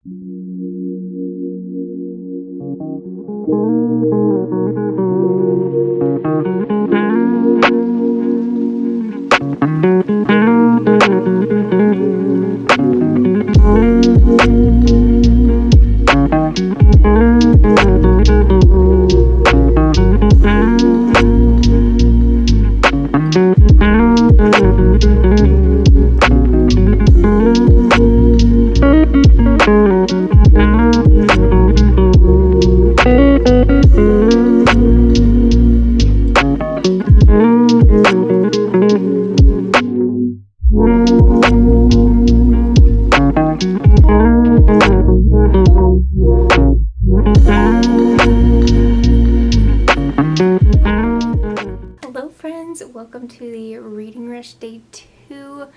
Hello friends, welcome to the reading rush day 2.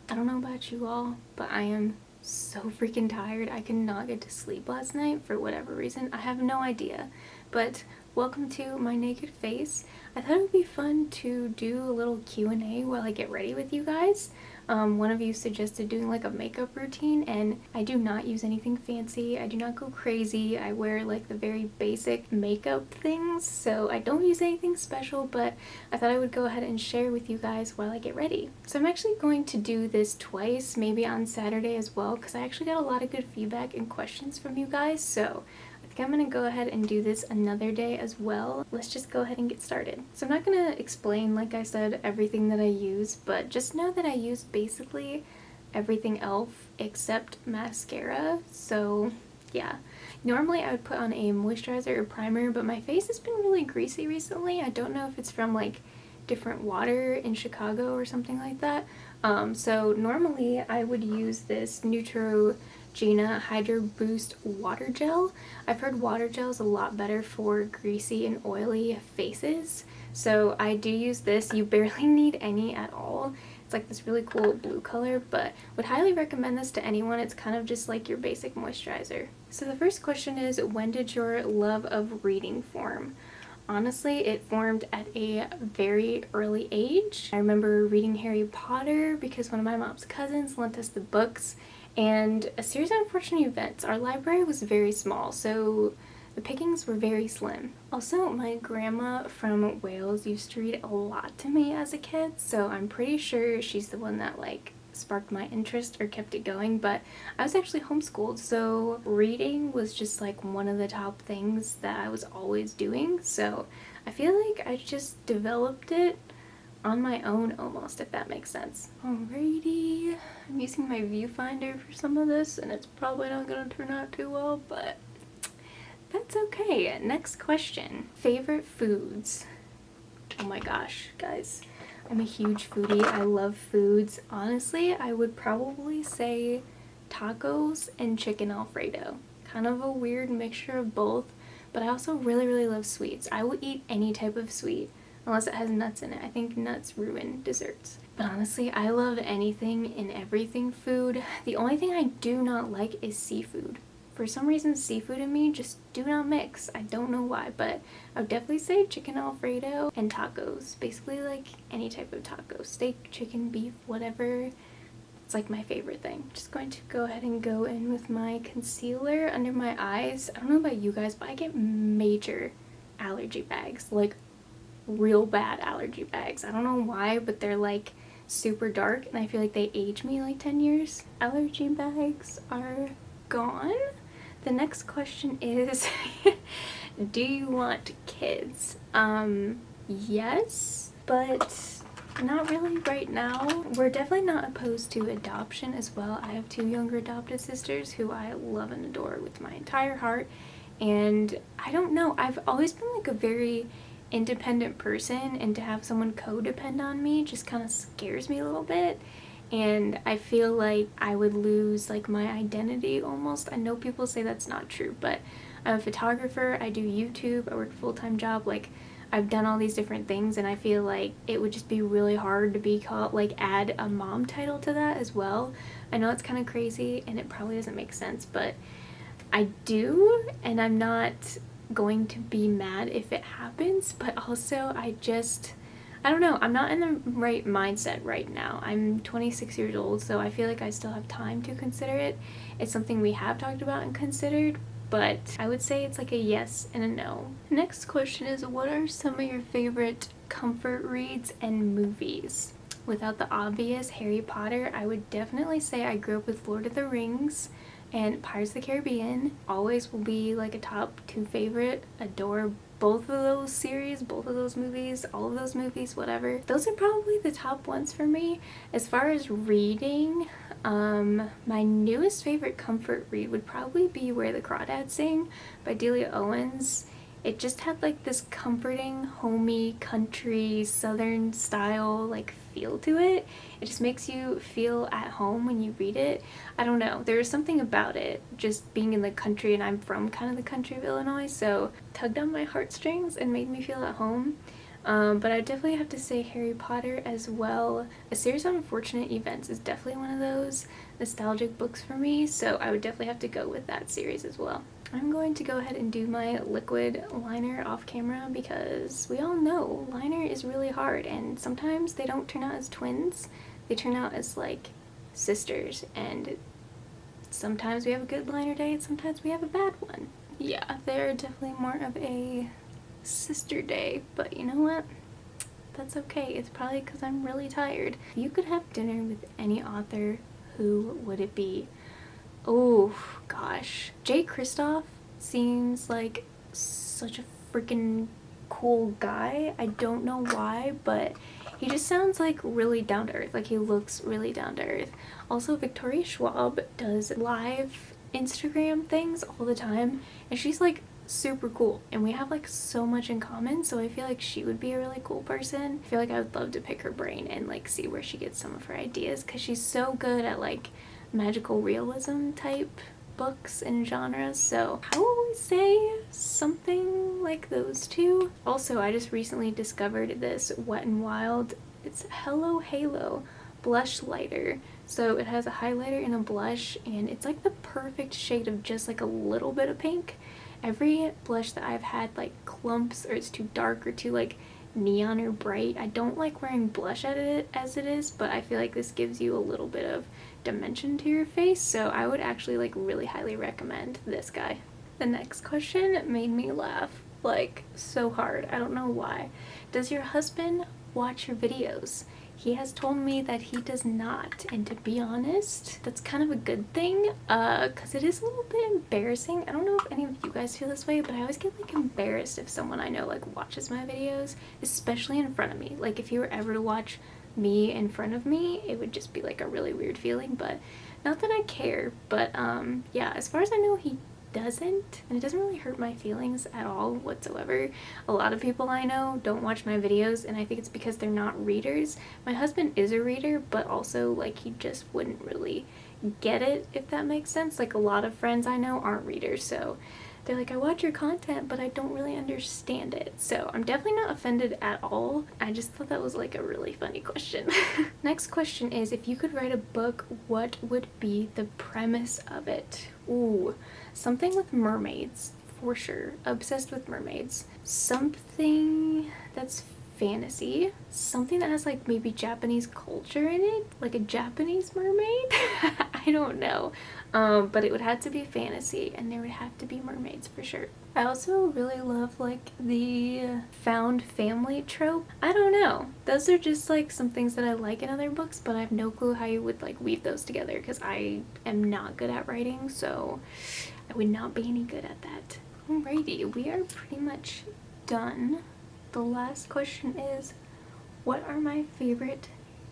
I don't know about you all, but I am so freaking tired. I could not get to sleep last night for whatever reason. I have no idea, but welcome to my naked face. I thought it would be fun to do a little Q&A while I get ready with you guys. One of you suggested doing like a makeup routine, and I do not use anything fancy. I do not go crazy. I wear like the very basic makeup things, so I don't use anything special, but I thought I would go ahead and share with you guys while I get ready. So I'm actually going to do this twice, maybe on Saturday as well, because I actually got a lot of good feedback and questions from you guys, so I think I'm going to go ahead and do this another day as well. Let's just go ahead and get started. So I'm not going to explain, like I said, everything that I use, but just know that I use basically everything e.l.f. except mascara. So yeah, normally I would put on a moisturizer or primer, but my face has been really greasy recently. I don't know if it's from like different water in Chicago or something like that. So normally I would use this Neutrogena Hydro Boost Water Gel. I've heard water gel is a lot better for greasy and oily faces, so I do use this. You barely need any at all. It's like this really cool blue color, but would highly recommend this to anyone. It's kind of just like your basic moisturizer. So the first question is, when did your love of reading form? Honestly, it formed at a very early age. I remember reading Harry Potter because one of my mom's cousins lent us the books, and a series of unfortunate events. Our library was very small, so the pickings were very slim. Also, my grandma from Wales used to read a lot to me as a kid, so I'm pretty sure she's the one that like sparked my interest or kept it going. But I was actually homeschooled, so reading was just like one of the top things that I was always doing, so I feel like I just developed it on my own almost, if that makes sense. Alrighty, I'm using my viewfinder for some of this and it's probably not gonna turn out too well, but that's okay. Next question. Favorite foods? Oh my gosh, guys. I'm a huge foodie. I love foods. Honestly, I would probably say tacos and chicken Alfredo. Kind of a weird mixture of both, but I also really love sweets. I will eat any type of sweet unless it has nuts in it. I think nuts ruin desserts. But honestly, I love anything and everything food. The only thing I do not like is seafood. For some reason, seafood and me just do not mix. I don't know why, but I would definitely say chicken Alfredo and tacos. Basically like any type of taco. Steak, chicken, beef, whatever. It's like my favorite thing. Just going to go ahead and go in with my concealer under my eyes. I don't know about you guys, but I get major allergy bags. Like real bad allergy bags. I don't know why, but they're like super dark and I feel like they age me like 10 years. Allergy bags are gone. The next question is, do you want kids? Yes, but not really right now. We're definitely not opposed to adoption as well. I have 2 younger adopted sisters who I love and adore with my entire heart, and I don't know, I've always been like a very independent person, and to have someone codepend on me just kind of scares me a little bit. And I feel like I would lose like my identity almost. I know people say that's not true, but I'm a photographer, I do YouTube, I work a full-time job, like I've done all these different things, and I feel like it would just be really hard to be called, like add a mom title to that as well. I know it's kind of crazy and it probably doesn't make sense, but I do, and I'm not going to be mad if it happens, but also I don't know, I'm not in the right mindset right now. I'm 26 years old, so I feel like I still have time to consider it. It's something we have talked about and considered, but I would say it's like a yes and a no. Next question is, what are some of your favorite comfort reads and movies? Without the obvious Harry Potter, I would definitely say I grew up with Lord of the Rings and Pirates of the Caribbean. Always will be like a top 2 favorite. Adore both of those series, both of those movies, all of those movies, whatever. Those are probably the top ones for me. As far as reading, my newest favorite comfort read would probably be Where the Crawdads Sing by Delia Owens. It just had like this comforting, homey, country, southern style like feel to it. It just makes you feel at home when you read it. I don't know, there's something about it, just being in the country, and I'm from kind of the country of Illinois, so tugged on my heartstrings and made me feel at home. But I definitely have to say Harry Potter as well. A Series of Unfortunate Events is definitely one of those nostalgic books for me, so I would definitely have to go with that series as well. I'm going to go ahead and do my liquid liner off camera because we all know liner is really hard, and sometimes they don't turn out as twins. They turn out as like sisters, and sometimes we have a good liner day and sometimes we have a bad one. Yeah, they're definitely more of a sister day, but you know what? That's okay. It's probably because I'm really tired. If you could have dinner with any author, who would it be? Oh gosh, Jay Kristoff seems like such a freaking cool guy. I don't know why, but he just sounds like really down to earth. Like he looks really down to earth. Also, Victoria Schwab does live Instagram things all the time, and she's like super cool, and we have like so much in common, so I feel like she would be a really cool person. I feel like I would love to pick her brain and like see where she gets some of her ideas, because she's so good at like magical realism type books and genres, so I would say something like those two. Also, I just recently discovered this Wet n Wild, it's Hello Halo blush lighter. So it has a highlighter and a blush, and it's like the perfect shade of just like a little bit of pink. Every blush that I've had like clumps, or it's too dark or too like neon or bright. I don't like wearing blush at it as it is, but I feel like this gives you a little bit of dimension to your face, so I would actually like really highly recommend this guy. The next question made me laugh like so hard. I don't know why. Does your husband watch your videos? He has told me that he does not, and to be honest, that's kind of a good thing, because it is a little bit embarrassing. I don't know if any of you guys feel this way, but I always get like embarrassed if someone I know like watches my videos, especially in front of me. Like if you were ever to watch me in front of me, it would just be like a really weird feeling, but not that I care. But yeah, as far as I know, he doesn't, and it doesn't really hurt my feelings at all whatsoever. A lot of people I know don't watch my videos, and I think it's because they're not readers. My husband is a reader, but also like he just wouldn't really get it, if that makes sense. Like a lot of friends I know aren't readers, so they're like, I watch your content, but I don't really understand it. So I'm definitely not offended at all. I just thought that was like a really funny question. Next question is, if you could write a book, what would be the premise of it? Ooh, something with mermaids, for sure. Obsessed with mermaids. Something that's fantasy. Something that has like maybe Japanese culture in it, like a Japanese mermaid. I don't know. But it would have to be fantasy, and there would have to be mermaids for sure. I also really love like the found family trope. I don't know. Those are just like some things that I like in other books, but I have no clue how you would like weave those together, because I am not good at writing, so I would not be any good at that. Alrighty, we are pretty much done. The last question is, what are my favorite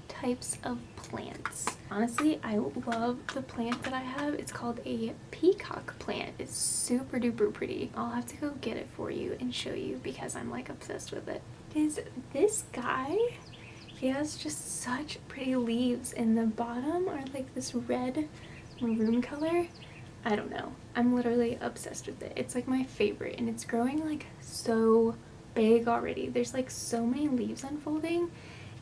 types of plants? Honestly, I love the plant that I have. It's called a peacock plant. It's super duper pretty. I'll have to go get it for you and show you, because I'm like obsessed with it. Is this guy? He has just such pretty leaves, and the bottom are like this red maroon color. I don't know. I'm literally obsessed with it. It's like my favorite, and it's growing like so big already. There's like so many leaves unfolding.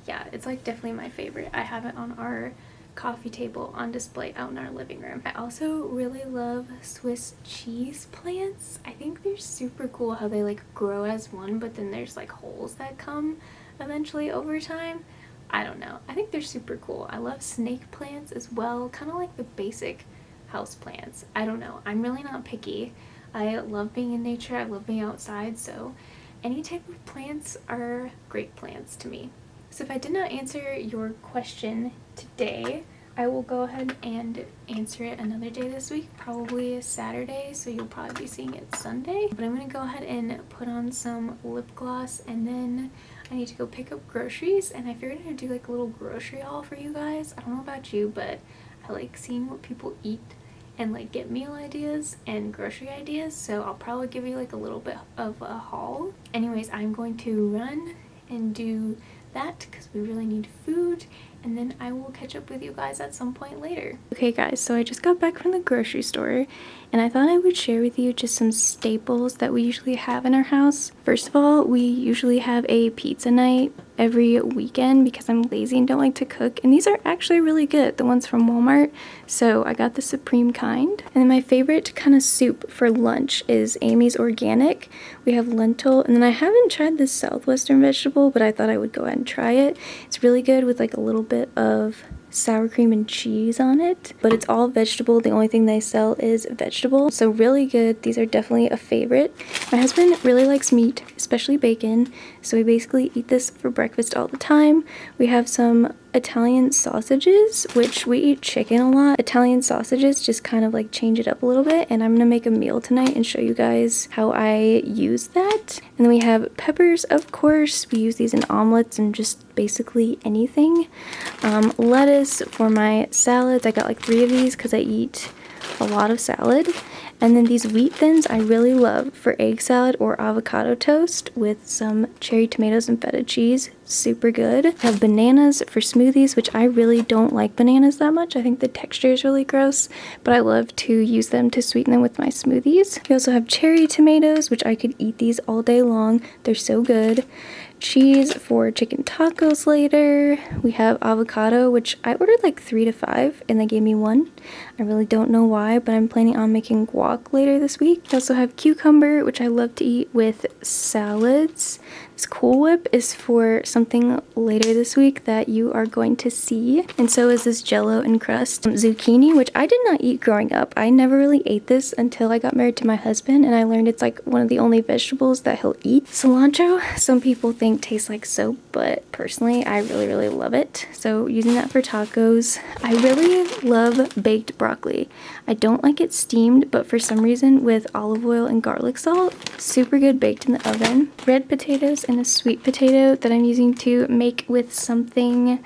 Yeah, it's like definitely my favorite. I have it on our coffee table on display out in our living room. I also really love Swiss cheese plants. I think they're super cool how they like grow as one, but then there's like holes that come eventually over time. I don't know. I think they're super cool. I love snake plants as well, kind of like the basic house plants. I don't know. I'm really not picky. I love being in nature. I love being outside, so any type of plants are great plants to me. So if I did not answer your question today, I will go ahead and answer it another day this week, probably Saturday, so you'll probably be seeing it Sunday. But I'm going to go ahead and put on some lip gloss, and then I need to go pick up groceries, and I figured I'd do like a little grocery haul for you guys. I don't know about you, but I like seeing what people eat and like get meal ideas and grocery ideas, so I'll probably give you like a little bit of a haul. Anyways, I'm going to run and do that because we really need food, and then I will catch up with you guys at some point later. Okay guys, so I just got back from the grocery store and I thought I would share with you just some staples that we usually have in our house. First of all, we usually have a pizza night every weekend because I'm lazy and don't like to cook, and these are actually really good, the ones from Walmart. So I got the supreme kind. And then my favorite kind of soup for lunch is Amy's Organic. We have lentil, and then I haven't tried this southwestern vegetable, but I thought I would go ahead and try it. It's really good with like a little bit of sour cream and cheese on it, but it's all vegetable. The only thing they sell is vegetable, so really good. These are definitely a favorite. My husband really likes meat, especially bacon, so we basically eat this for breakfast all the time. We have some Italian sausages, which we eat chicken a lot. Italian sausages just kind of like change it up a little bit, and I'm gonna make a meal tonight and show you guys how I use that. And then we have peppers, of course. We use these in omelets and just basically anything. Lettuce for my salads. I got like 3 of these because I eat a lot of salad. And then these wheat thins I really love for egg salad or avocado toast with some cherry tomatoes and feta cheese. Super good. I have bananas for smoothies, which I really don't like bananas that much. I think the texture is really gross, but I love to use them to sweeten them with my smoothies. We also have cherry tomatoes, which I could eat these all day long. They're so good. Cheese for chicken tacos later. We have avocado, which I ordered like 3 to 5 and they gave me 1. I really don't know why, but I'm planning on making guac later this week. We also have cucumber, which I love to eat with salads. This Cool Whip is for something later this week that you are going to see. And so is this Jello and crust. Zucchini, which I did not eat growing up. I never really ate this until I got married to my husband, and I learned it's like one of the only vegetables that he'll eat. Cilantro, some people think tastes like soap, but personally I really love it. So using that for tacos. I really love baked broccoli. I don't like it steamed, but for some reason with olive oil and garlic salt, super good baked in the oven. Red potatoes and a sweet potato that I'm using to make with something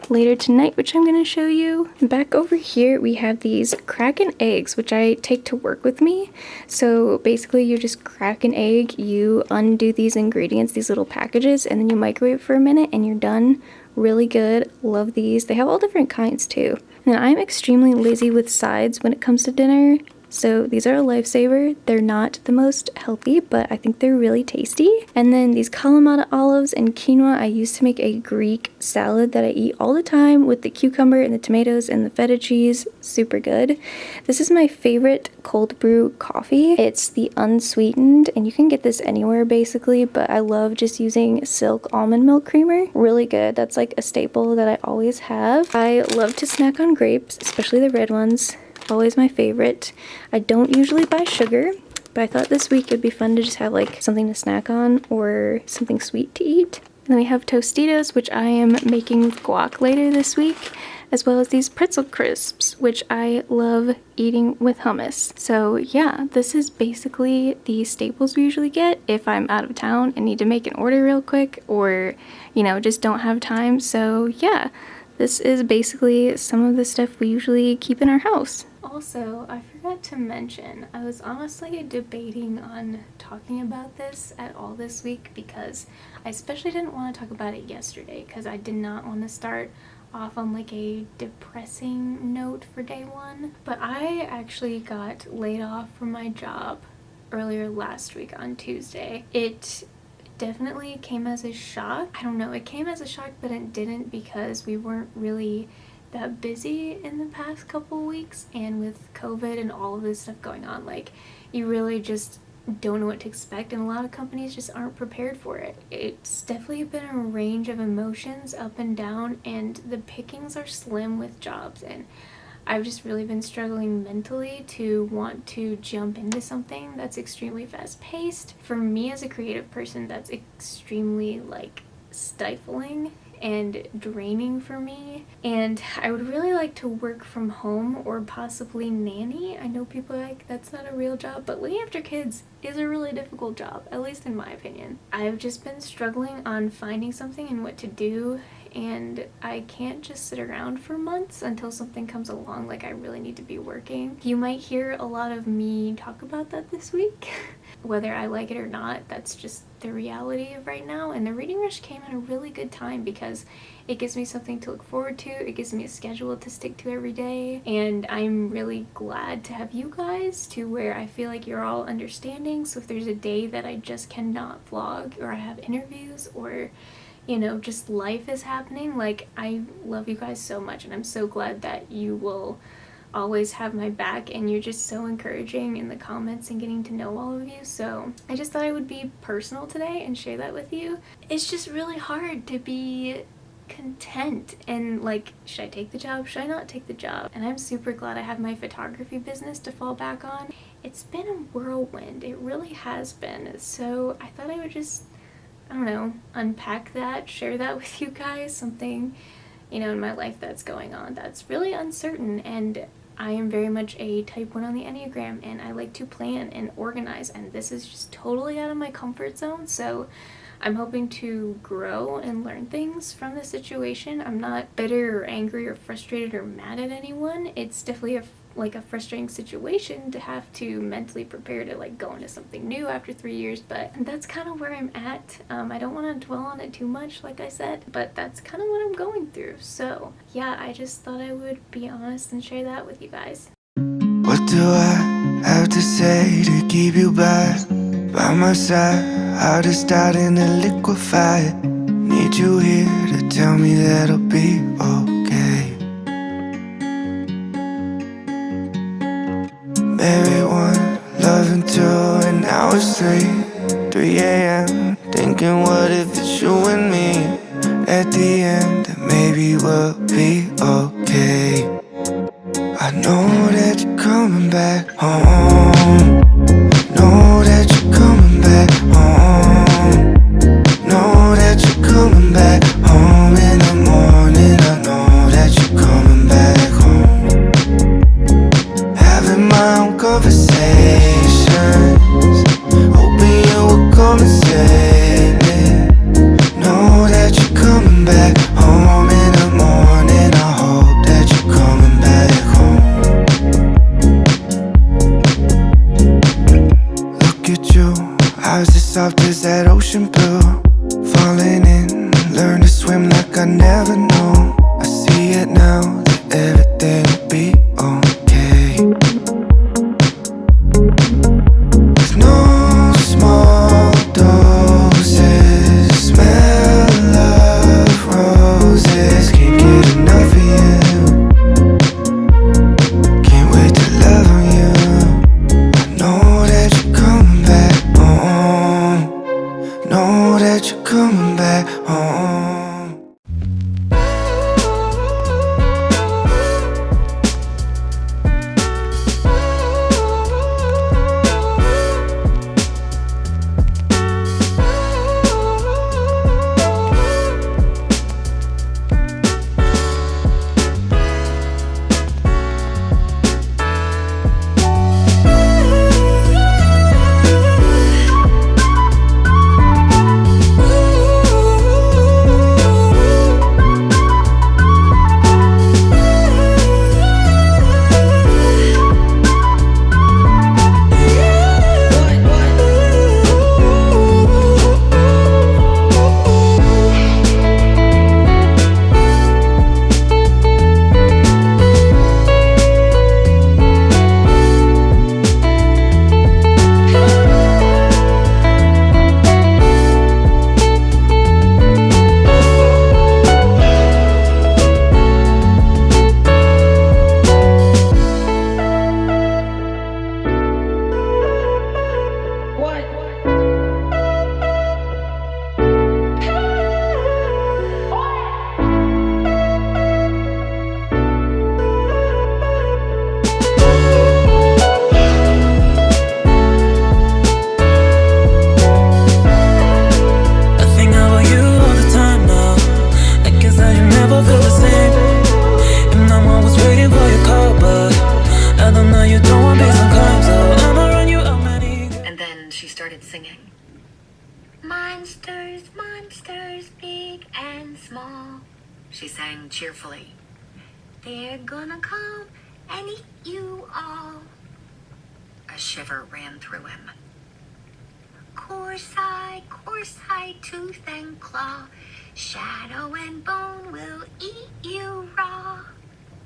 later tonight, which I'm going to show you. Back over here we have these Kraken Eggs, which I take to work with me. So basically you just crack an egg, you undo these ingredients, these little packages, and then you microwave for a minute and you're done. Really good. Love these. They have all different kinds too. And I'm extremely lazy with sides when it comes to dinner. So these are a lifesaver. They're not the most healthy, but I think they're really tasty. And then these Kalamata olives and quinoa I use to make a Greek salad that I eat all the time with the cucumber and the tomatoes and the feta cheese. Super good. This is my favorite cold brew coffee. It's the unsweetened, and you can get this anywhere basically, but I love just using Silk almond milk creamer. Really good. That's like a staple that I always have. I love to snack on grapes, especially the red ones. Always my favorite. I don't usually buy sugar, but I thought this week it'd be fun to just have like something to snack on or something sweet to eat. And then we have Tostitos, which I am making with guac later this week, as well as these pretzel crisps, which I love eating with hummus. So yeah, this is basically the staples we usually get if I'm out of town and need to make an order real quick, or you know, just don't have time. So yeah, this is basically some of the stuff we usually keep in our house. Also, I forgot to mention, I was honestly debating on talking about this at all this week because I especially didn't want to talk about it yesterday because I did not want to start off on like a depressing note for day 1. But I actually got laid off from my job earlier last week on Tuesday. It definitely came as a shock. I don't know, it came as a shock, but it didn't because we weren't really that busy in the past couple weeks, and with COVID and all of this stuff going on, like you really just don't know what to expect, and a lot of companies just aren't prepared for it. It's definitely been a range of emotions up and down, and the pickings are slim with jobs, and I've just really been struggling mentally to want to jump into something that's extremely fast paced. For me as a creative person, that's extremely like stifling and draining for me, and I would really like to work from home or possibly nanny. I know people are like, that's not a real job, but looking after kids is a really difficult job, at least in my opinion. I've just been struggling on finding something and what to do, and I can't just sit around for months until something comes along. Like, I really need to be working. You might hear a lot of me talk about that this week. Whether I like it or not, that's just the reality of right now. And the reading rush came at a really good time because it gives me something to look forward to. It gives me a schedule to stick to every day. And I'm really glad to have you guys, to where I feel like you're all understanding. So if there's a day that I just cannot vlog, or I have interviews, or you know, just life is happening, like, I love you guys so much, and I'm so glad that you will always have my back, and you're just so encouraging in the comments and getting to know all of you. So I just thought I would be personal today and share that with you. It's just really hard to be content and like, should I take the job, should I not take the job? And I'm super glad I have my photography business to fall back on. It's been a whirlwind, it really has been. So I thought I would just, I don't know, unpack that, share that with you guys, something, you know, in my life that's going on that's really uncertain. And I am very much a type 1 on the Enneagram, and I like to plan and organize, and this is just totally out of my comfort zone. So I'm hoping to grow and learn things from the situation. I'm not bitter or angry or frustrated or mad at anyone. It's definitely a frustrating situation to have to mentally prepare to like go into something new after 3 years, but that's kind of where I'm at. I don't want to dwell on it too much, like I said, but that's kind of what I'm going through. So yeah, I just thought I would be honest and share that with you guys. What do I have to say to keep you by my side? Heart is starting to liquefy. Need you here to tell me that I'll be okay. Maybe one, loving two, and now it's 3 a.m. Thinking, what if it's you and me? At the end, that maybe we'll be okay. I know that you're coming back home. Know that you're coming back home. Know that you're coming back home in the morning. I know that you're coming back home. Having my own conversations, hoping you will come and save me. Know that you're coming back home in the morning. I hope that you're coming back home. Look at you, eyes as soft as that ocean blue. Falling in, learn to swim like I never knew. I see it now, that everything will be okay. With no small doses, smell of roses. Can't get enough of you. Can't wait to love on you. I know that you're coming back home. Know that you're coming back home. singing. Monsters, monsters, big and small, she sang cheerfully. They're gonna come and eat you all. A shiver ran through him. Course I, tooth and claw, shadow and bone will eat you raw.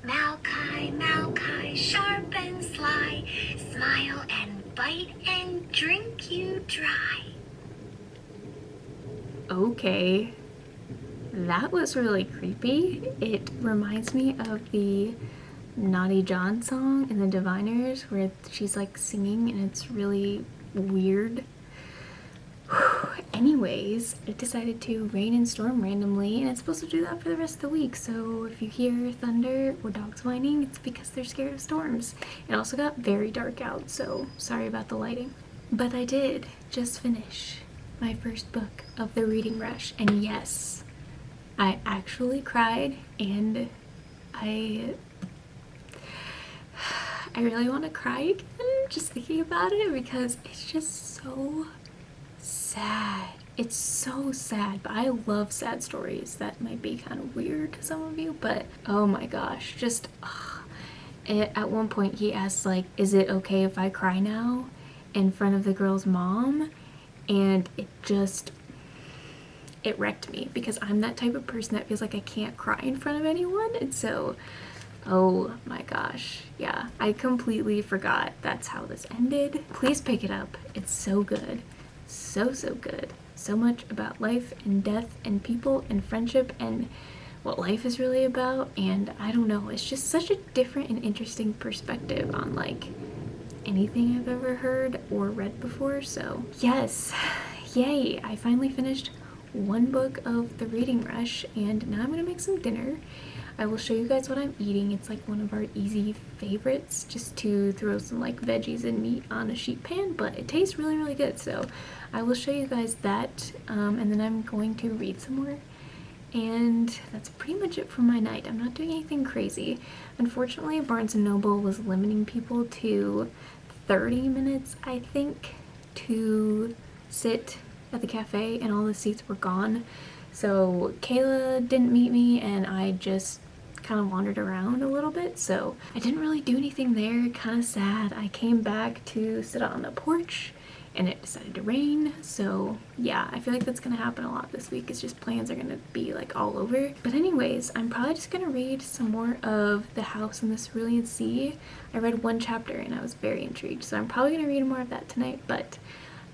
Malkai, Malkai, sharp and sly, smile and bite and drink you dry. Okay, that was really creepy. It reminds me of the Naughty John song in the Diviners where she's like singing and it's really weird. Anyways, it decided to rain and storm randomly, and it's supposed to do that for the rest of the week. So if you hear thunder or dogs whining, it's because they're scared of storms. It also got very dark out, so sorry about the lighting. But I did just finish my first book of the reading rush, and yes, I actually cried, and I really want to cry again just thinking about it because it's just so sad. It's so sad, but I love sad stories. That might be kind of weird to some of you, but oh my gosh, just at one point he asks like, is it okay if I cry now, in front of the girl's mom, and it wrecked me because I'm that type of person that feels like I can't cry in front of anyone, and so oh my gosh, yeah, I completely forgot that's how this ended. Please pick it up. It's so good. So good. So much about life and death and people and friendship and what life is really about, and I don't know, it's just such a different and interesting perspective on like anything I've ever heard or read before. So yes, yay, I finally finished one book of the reading rush, and now I'm gonna make some dinner. I will show you guys what I'm eating. It's like one of our easy favorites, just to throw some like veggies and meat on a sheet pan, but it tastes really good, so I will show you guys that, and then I'm going to read some more, and that's pretty much it for my night. I'm not doing anything crazy. Unfortunately, Barnes & Noble was limiting people to 30 minutes, I think, to sit at the cafe, and all the seats were gone. So Kayla didn't meet me, and I just kind of wandered around a little bit, so I didn't really do anything there. Kind of sad. I came back to sit on the porch and it decided to rain, so yeah, I feel like that's gonna happen a lot this week. It's just plans are gonna be like all over. But anyways, I'm probably just gonna read some more of The House in the Cerulean Sea. I read one chapter and I was very intrigued, so I'm probably gonna read more of that tonight, but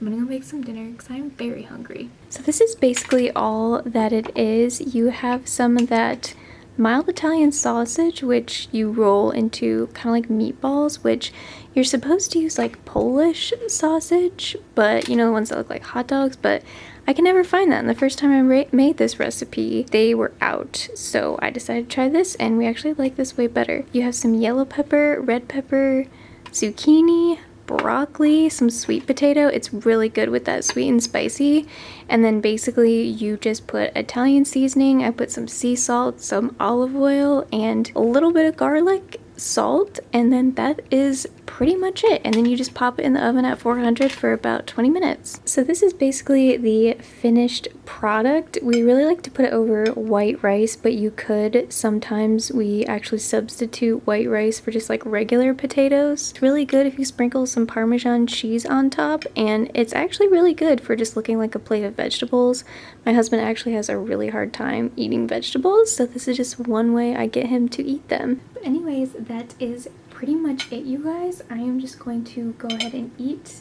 I'm gonna go make some dinner because I'm very hungry. So this is basically all that it is. You have some of that mild Italian sausage, which you roll into kind of like meatballs, which you're supposed to use like Polish sausage, but you know, the ones that look like hot dogs, but I can never find that. And the first time I made this recipe, they were out. So I decided to try this, and we actually like this way better. You have some yellow pepper, red pepper, zucchini, broccoli, some sweet potato. It's really good with that sweet and spicy. And then basically you just put Italian seasoning. I put some sea salt, some olive oil, and a little bit of garlic, salt, and then that is pretty much it. And then you just pop it in the oven at 400 for about 20 minutes. So this is basically the finished product. We really like to put it over white rice, but you could sometimes, we actually substitute white rice for just like regular potatoes. It's really good if you sprinkle some Parmesan cheese on top, and it's actually really good for just looking like a plate of vegetables. My husband actually has a really hard time eating vegetables, so this is just one way I get him to eat them. But anyways, that is pretty much it, you guys. I am just going to go ahead and eat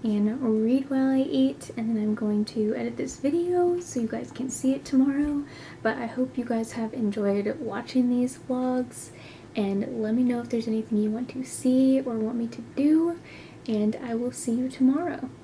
and read while I eat, and then I'm going to edit this video so you guys can see it tomorrow. But I hope you guys have enjoyed watching these vlogs, and let me know if there's anything you want to see or want me to do, and I will see you tomorrow.